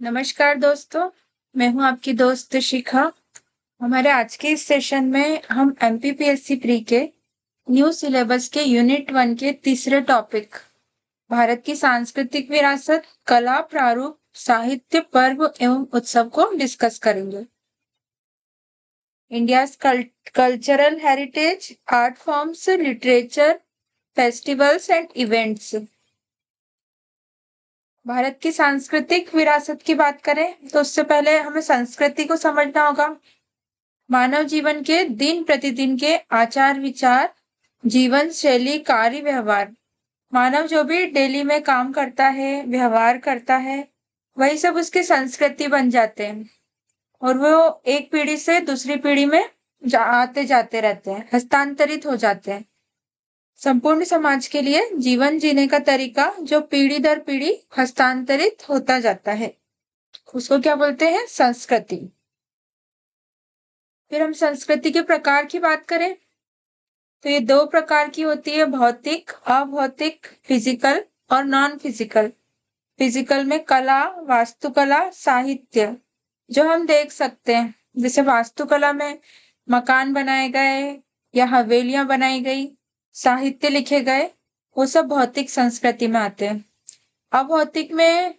नमस्कार दोस्तों, मैं हूं आपकी दोस्त शिखा। हमारे आज के इस सेशन में हम एमपीपीएससी प्री के न्यू सिलेबस के यूनिट 1 के तीसरे टॉपिक भारत की सांस्कृतिक विरासत, कला, प्रारूप, साहित्य, पर्व एवं उत्सव को डिस्कस करेंगे। India's cultural heritage, art forms, literature, festivals and events. Bharat की सांस्कृतिक विरासत की बात करें तो उससे पहले हमें संस्कृति को समझना होगा। मानव जीवन के दिन प्रतिदिन के आचार विचार, जीवन शैली, कार्य व्यवहार। मानव जो भी डेली में काम करता है, व्यवहार करता है, वही सब उसकी संस्कृति बन जाते हैं और वो एक पीढ़ी से दूसरी पीढ़ी में आते जाते रहते हैं, हस्तांतरित हो जाते हैं। संपूर्ण समाज के लिए जीवन जीने का तरीका जो पीढ़ी दर पीढ़ी हस्तांतरित होता जाता है, उसको क्या बोलते हैं? संस्कृति। फिर हम संस्कृति के प्रकार की बात करें तो ये दो प्रकार की होती है, भौतिक, अभौतिक, फिजिकल और नॉन फिजिकल। फिजिकल में कला, वास्तुकला, साहित्य जो हम देख सकते हैं, जैसे वास्तुकला में मकान बनाए गए या हवेलियां बनाई गई, साहित्य लिखे गए, वो सब भौतिक संस्कृति में आते हैं। अभौतिक में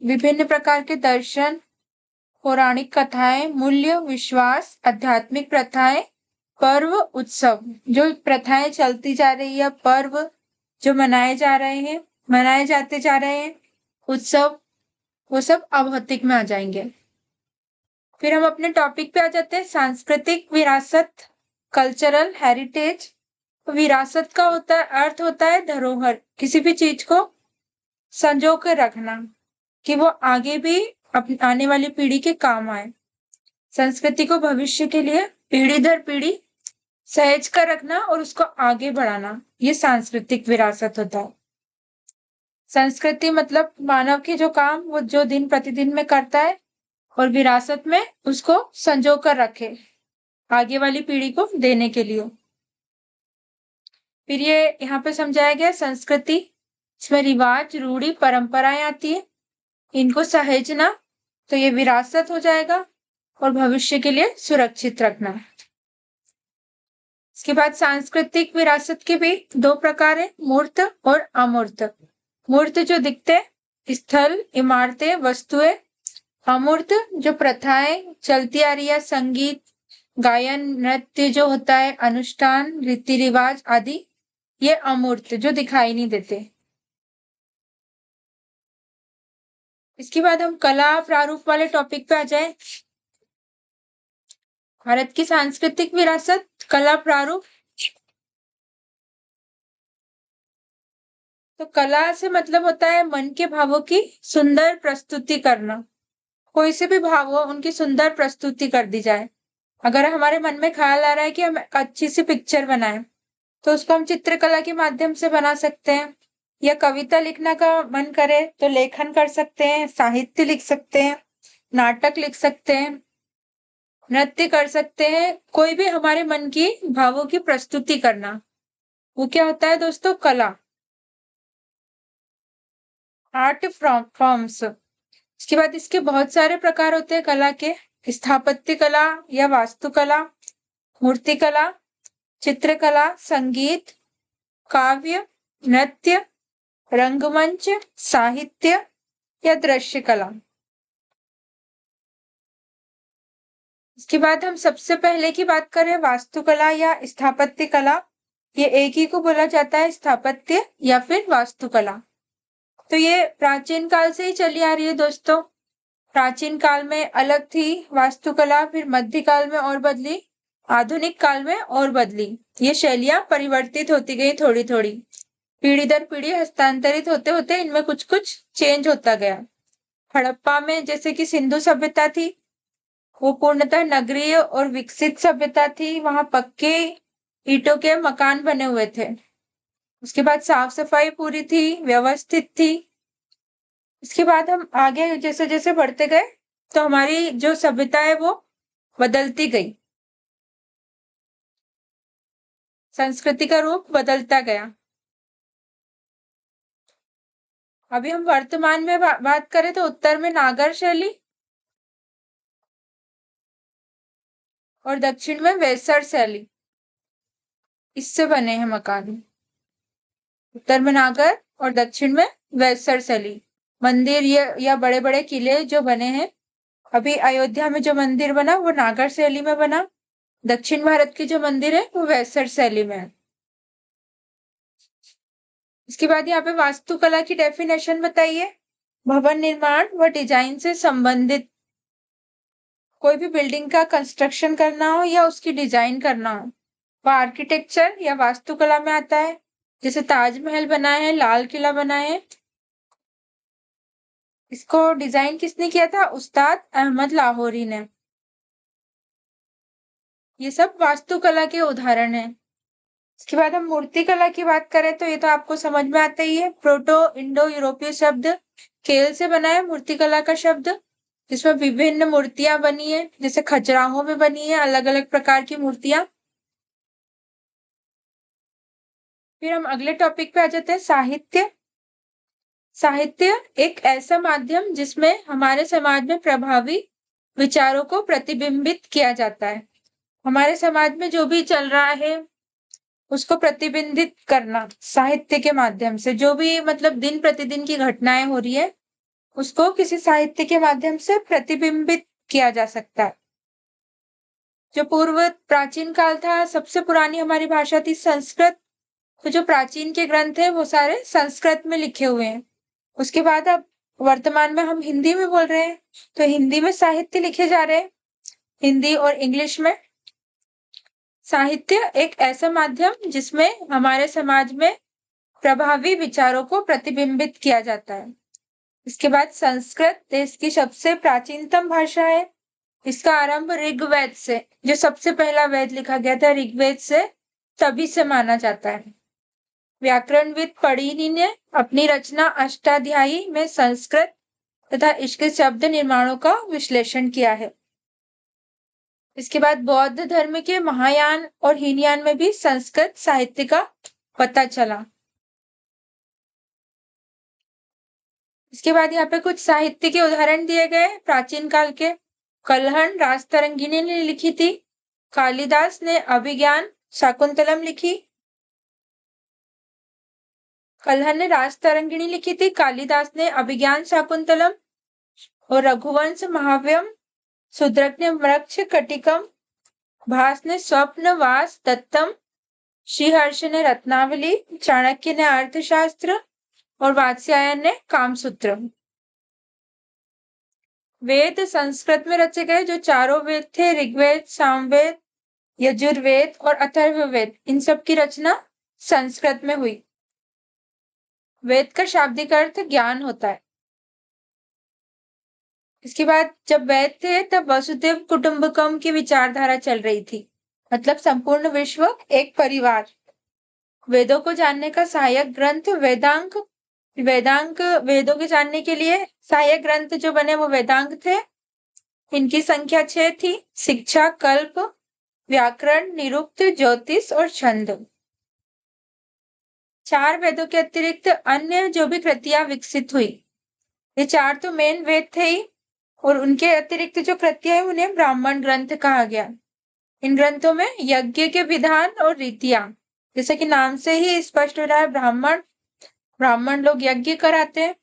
विभिन्न प्रकार के दर्शन, पौराणिक कथाएं, मूल्य, विश्वास, आध्यात्मिक प्रथाएं, पर्व, उत्सव, जो प्रथाएं चलती जा रही है, पर्व जो मनाए जाते जा रहे हैं, उत्सव, वो सब अभौतिक में आ जाएंगे। फिर हम अपने टॉपिक पे आ जाते हैं, सांस्कृतिक विरासत, कल्चरल हेरिटेज। विरासत का अर्थ होता है धरोहर, किसी भी चीज को संजो कर रखना कि वो आगे भी आने वाली पीढ़ी के काम आए। संस्कृति को भविष्य के लिए पीढ़ी दर पीढ़ी सहेज कर रखना और उसको आगे बढ़ाना, ये सांस्कृतिक विरासत होता है। संस्कृति मतलब मानव के जो काम वो जो दिन प्रतिदिन में करता है और विरासत में उसको संजो कर रखे आगे वाली पीढ़ी को देने के लिए। फिर ये यहाँ पे समझाया गया संस्कृति, इसमें रिवाज, रूढ़ी, परंपराएं आती है, इनको सहेजना तो ये विरासत हो जाएगा और भविष्य के लिए सुरक्षित रखना। इसके बाद सांस्कृतिक विरासत के भी दो प्रकार है, मूर्त और अमूर्त। मूर्त जो दिखते, स्थल, इमारतें, वस्तुएं। अमूर्त जो प्रथाएं चलती आ रही है, संगीत, गायन, नृत्य जो होता है, अनुष्ठान, रीति रिवाज आदि, ये अमूर्त जो दिखाई नहीं देते। इसके बाद हम कला प्रारूप वाले टॉपिक पे आ जाए। भारत की सांस्कृतिक विरासत, कला प्रारूप। तो कला से मतलब होता है मन के भावों की सुंदर प्रस्तुति करना। कोई से भी भाव हो, उनकी सुंदर प्रस्तुति कर दी जाए। अगर हमारे मन में ख्याल आ रहा है कि हम अच्छी सी पिक्चर बनाएं, तो उसको हम चित्रकला के माध्यम से बना सकते हैं, या कविता लिखने का मन करे तो लेखन कर सकते हैं, साहित्य लिख सकते हैं, नाटक लिख सकते हैं, नृत्य कर सकते हैं। कोई भी हमारे मन की भावों की प्रस्तुति करना, वो क्या होता है दोस्तों? कला। Art forms. इसके बाद इसके बहुत सारे प्रकार होते हैं कला के, स्थापत्य कला या वास्तुकला, मूर्तिकला, चित्रकला, संगीत, काव्य, नृत्य, रंगमंच, साहित्य या दृश्य कला। इसके बाद हम सबसे पहले की बात करें वास्तुकला या स्थापत्य कला, ये एक ही को बोला जाता है, स्थापत्य या फिर वास्तुकला। तो ये प्राचीन काल से ही चली आ रही है दोस्तों। प्राचीन काल में अलग थी वास्तुकला, फिर मध्यकाल में और बदली, आधुनिक काल में और बदली। ये शैलियां परिवर्तित होती गई थोड़ी थोड़ी, पीढ़ी दर पीढ़ी हस्तांतरित होते होते इनमें कुछ कुछ चेंज होता गया। हड़प्पा में जैसे कि सिंधु सभ्यता थी, वो पूर्णतः नगरीय और विकसित सभ्यता थी, वहां पक्के ईंटों के मकान बने हुए थे। उसके बाद साफ सफाई पूरी थी, व्यवस्थित थी। इसके बाद हम आगे जैसे जैसे बढ़ते गए तो हमारी जो सभ्यता है वो बदलती गई, संस्कृति का रूप बदलता गया। अभी हम वर्तमान में बात करें तो उत्तर में नागर शैली और दक्षिण में वेसर शैली, इससे बने हैं मकान। उत्तर में नागर और दक्षिण में वेसर शैली। मंदिर या बड़े बड़े किले जो बने हैं, अभी अयोध्या में जो मंदिर बना वो नागर शैली में बना, दक्षिण भारत की जो मंदिर है वो वेसर शैली में है। इसके बाद यहाँ पे वास्तुकला की डेफिनेशन बताइए। भवन निर्माण व डिजाइन से संबंधित कोई भी बिल्डिंग का कंस्ट्रक्शन करना हो या उसकी डिजाइन करना हो, वह आर्किटेक्चर या वास्तुकला में आता है। जैसे ताजमहल बना है, लाल किला बना है, इसको डिजाइन किसने किया था? उस्ताद अहमद लाहौरी ने। ये सब वास्तुकला के उदाहरण हैं। इसके बाद हम मूर्तिकला की बात करें तो ये तो आपको समझ में आता ही है। प्रोटो इंडो यूरोपीय शब्द खेल से बना है मूर्तिकला का शब्द, जिसमें विभिन्न मूर्तियां बनी है, जैसे खजुराहो में बनी है अलग अलग प्रकार की मूर्तियां। फिर हम अगले टॉपिक पे आ जाते हैं, साहित्य। साहित्य एक ऐसा माध्यम जिसमें हमारे समाज में प्रभावी विचारों को प्रतिबिंबित किया जाता है। हमारे समाज में जो भी चल रहा है उसको प्रतिबिंबित करना साहित्य के माध्यम से, जो भी मतलब दिन प्रतिदिन की घटनाएं हो रही है उसको किसी साहित्य के माध्यम से प्रतिबिंबित किया जा सकता है। जो पूर्व प्राचीन काल था, सबसे पुरानी हमारी भाषा थी संस्कृत, तो जो प्राचीन के ग्रंथ है वो सारे संस्कृत में लिखे हुए हैं। उसके बाद अब वर्तमान में हम हिंदी में बोल रहे हैं, तो हिंदी में साहित्य लिखे जा रहे हैं, हिंदी और इंग्लिश में। साहित्य एक ऐसा माध्यम जिसमें हमारे समाज में प्रभावी विचारों को प्रतिबिंबित किया जाता है। इसके बाद संस्कृत देश की सबसे प्राचीनतम भाषा है। इसका आरंभ ऋग्वेद से, जो सबसे पहला वेद लिखा गया था ऋग्वेद से, तभी से माना जाता है। व्याकरणविद पणिनि ने अपनी रचना अष्टाध्यायी में संस्कृत तथा इसके शब्द निर्माणों का विश्लेषण किया है। इसके बाद बौद्ध धर्म के महायान और हीनयान में भी संस्कृत साहित्य का पता चला। इसके बाद यहाँ पे कुछ साहित्य के उदाहरण दिए गए प्राचीन काल के। कल्हण राजतरंगिणी ने लिखी थी। कालिदास ने अभिज्ञान शाकुंतलम लिखी। कल्हण ने राजतरंगिणी लिखी थी, कालिदास ने अभिज्ञान शाकुंतलम, और रघुवंश महाव्यम, शूद्रक ने वृक्ष कटिकम, भास ने स्वप्न वास दत्तम, श्रीहर्ष ने रत्नावली, चाणक्य ने अर्थशास्त्र और वात्स्यायन ने कामसूत्र। वेद संस्कृत में रचे गए जो चारों वेद थे, ऋग्वेद, सामवेद, यजुर्वेद और अथर्ववेद, इन सब की रचना संस्कृत में हुई। वेद का शाब्दिक अर्थ ज्ञान होता है। इसके बाद जब वेद थे तब वसुदेव कुटुंबकम की विचारधारा चल रही थी, मतलब संपूर्ण विश्व एक परिवार। वेदों को जानने का सहायक ग्रंथ वेदांग, वेदों के जानने के लिए सहायक ग्रंथ जो बने वो वेदांग थे। इनकी संख्या 6 थी, शिक्षा, कल्प, व्याकरण, निरुक्त, ज्योतिष और छंद। 4 वेदों के अतिरिक्त अन्य जो भी कृतियां विकसित हुई, ये 4 तो मेन वेद थे ही, और उनके अतिरिक्त जो कृतियां है उन्हें ब्राह्मण ग्रंथ कहा गया। इन ग्रंथों में यज्ञ के विधान और रीतियां, जैसे कि नाम से ही स्पष्ट हो रहा है, ब्राह्मण लोग यज्ञ कराते हैं,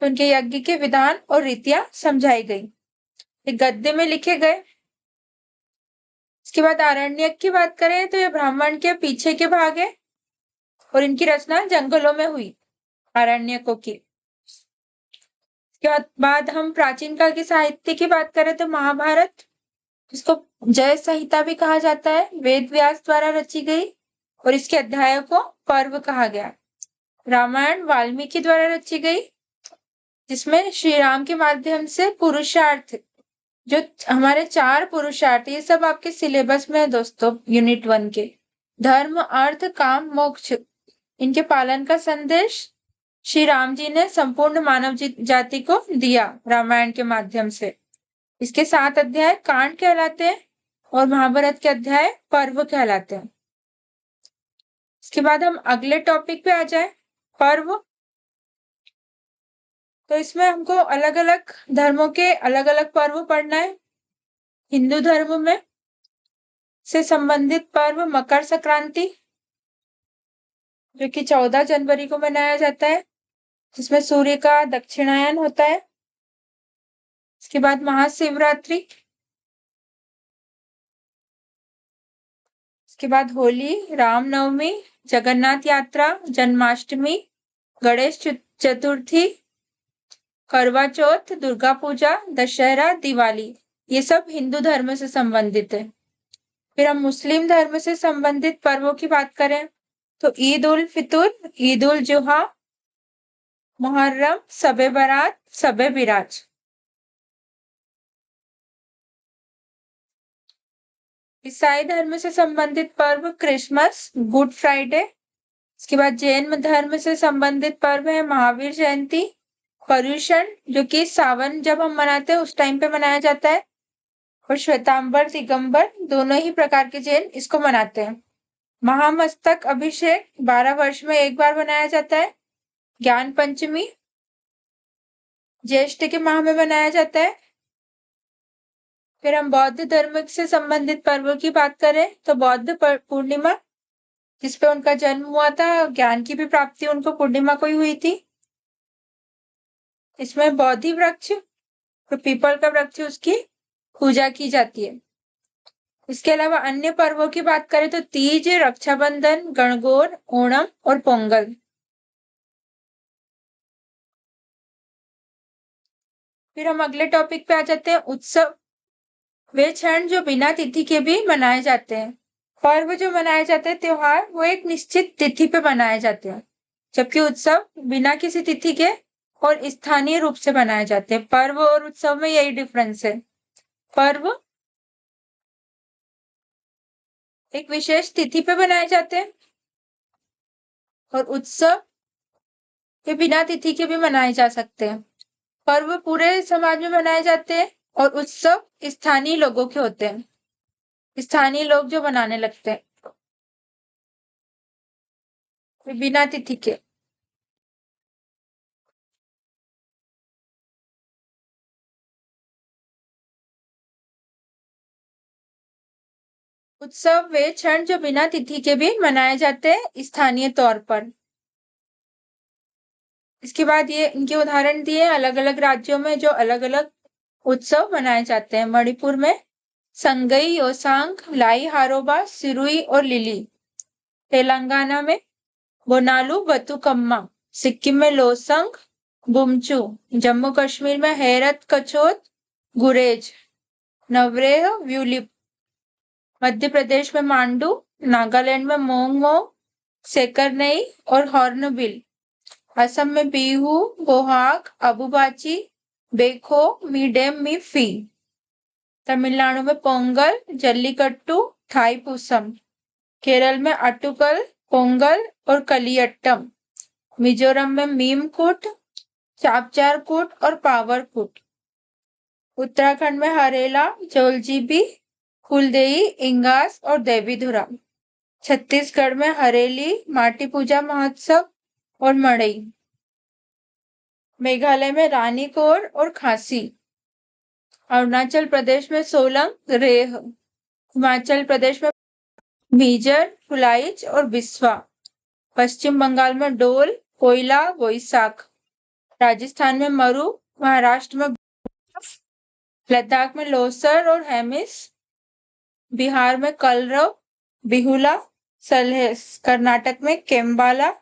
तो उनके यज्ञ के विधान और रीतियां समझाई गई, एक गद्य में लिखे गए। इसके बाद आरण्यक की बात करें तो ये ब्राह्मण के पीछे के भाग है और इनकी रचना जंगलों में हुई, आरण्यकों की। इसके बाद हम प्राचीन काल के साहित्य की बात करें तो महाभारत, जिसको जय संहिता भी कहा जाता है, वेद व्यास द्वारा रची गई और इसके अध्यायों को पर्व कहा गया। रामायण वाल्मीकि द्वारा रची गई, जिसमें श्री राम के माध्यम से पुरुषार्थ, जो हमारे 4 पुरुषार्थ, ये सब आपके सिलेबस में है दोस्तों, यूनिट 1 के, धर्म, अर्थ, काम, मोक्ष, इनके पालन का संदेश श्री राम जी ने संपूर्ण मानव जाति को दिया रामायण के माध्यम से। इसके 7 अध्याय कांड कहलाते हैं और महाभारत के अध्याय पर्व कहलाते हैं। इसके बाद हम अगले टॉपिक पे आ जाए, पर्व। तो इसमें हमको अलग अलग धर्मों के अलग अलग पर्व पढ़ना है। हिंदू धर्म में से संबंधित पर्व मकर संक्रांति, जो कि 14 जनवरी को मनाया जाता है, जिसमें सूर्य का दक्षिणायन होता है। इसके बाद महाशिवरात्रि, इसके बाद होली, रामनवमी, जगन्नाथ यात्रा, जन्माष्टमी, गणेश चतुर्थी, करवा चौथ, दुर्गा पूजा, दशहरा, दिवाली, ये सब हिंदू धर्म से संबंधित है। फिर हम मुस्लिम धर्म से संबंधित पर्वों की बात करें तो ईद उल फितर, ईद उल जुहा, मुहर्रम, शबे बारात, शबे बिराज। ईसाई धर्म से संबंधित पर्व क्रिसमस, गुड फ्राइडे। इसके बाद जैन धर्म से संबंधित पर्व है महावीर जयंती, पर्युषण, जो कि सावन जब हम मनाते हैं उस टाइम पे मनाया जाता है, और श्वेतांबर, दिगंबर, दोनों ही प्रकार के जैन इसको मनाते हैं। महामस्तक अभिषेक 12 वर्ष में एक बार मनाया जाता है। ज्ञान पंचमी ज्येष्ठ के माह में मनाया जाता है। फिर हम बौद्ध धर्म से संबंधित पर्वों की बात करें तो बौद्ध पूर्णिमा, जिसपे उनका जन्म हुआ था, ज्ञान की भी प्राप्ति उनको पूर्णिमा को ही हुई थी। इसमें बोधि वृक्ष, तो पीपल का वृक्ष, उसकी पूजा की जाती है। इसके अलावा अन्य पर्वों की बात करें तो तीज, रक्षाबंधन, गणगौर, ओणम और पोंगल। फिर हम अगले टॉपिक पे आ जाते हैं, उत्सव वे क्षण जो बिना तिथि के भी मनाए जाते हैं। पर्व जो मनाए जाते हैं, त्योहार, वो एक निश्चित तिथि पे मनाए जाते हैं, जबकि उत्सव बिना किसी तिथि के और स्थानीय रूप से मनाए जाते हैं। पर्व और उत्सव में यही डिफरेंस है। पर्व एक विशेष तिथि पे मनाए जाते हैं और उत्सव ये बिना तिथि के भी मनाए जा सकते हैं। पर्व पूरे समाज में मनाए जाते हैं और उत्सव स्थानीय लोगों के होते हैं, स्थानीय लोग जो मनाने लगते हैं बिना तिथि के। उत्सव वे क्षण जो बिना तिथि के भी मनाए जाते हैं स्थानीय तौर पर। इसके बाद ये इनके उदाहरण दिए अलग अलग राज्यों में जो अलग अलग उत्सव मनाए जाते हैं। मणिपुर में संगई, योसांग, लाई हारोबा, सिरुई और लिली। तेलंगाना में बोनालू, बतुकम्मा। सिक्किम में लोसंग, बुमचू। जम्मू कश्मीर में हैरत कचोत, गुरेज, नवरेह, व्यूलिप। मध्य प्रदेश में मांडू, नागालैंड में मोंगमो, सेकरनई और हॉर्नबिल। असम में बिहू, बोहाग, अबुबाची, बेखो, मीडेम फी। तमिलनाडु में पोंगल, जल्लीकट्टू, थाईपुसम। केरल में अटुकल, पोंगल और कलियट्टम। मिजोरम में मीमकुट, चापचारकुट और पावरकुट। उत्तराखंड में हरेला, जोलजीबी, फुलदेई, इंगास और देवीधुरा। छत्तीसगढ़ में हरेली, माटी पूजा महोत्सव और मड़ई। मेघालय में रानीकोर और खासी। अरुणाचल प्रदेश में सोलंग, रेह। हिमाचल प्रदेश में मीजर, फुलाइच और बिस्वा। पश्चिम बंगाल में डोल, कोयला, बोईसाख। राजस्थान में मरु, महाराष्ट्र में लद्दाख में लोसर और हेमिस। बिहार में कलरव, बिहुला, सलहेस। कर्नाटक में केम्बाला।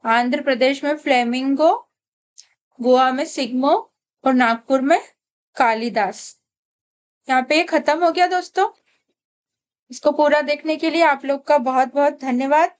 आंध्र प्रदेश में फ्लेमिंगो। गोवा में सिग्मो और नागपुर में कालिदास। यहाँ पे खत्म हो गया दोस्तों। इसको पूरा देखने के लिए आप लोग का बहुत बहुत धन्यवाद।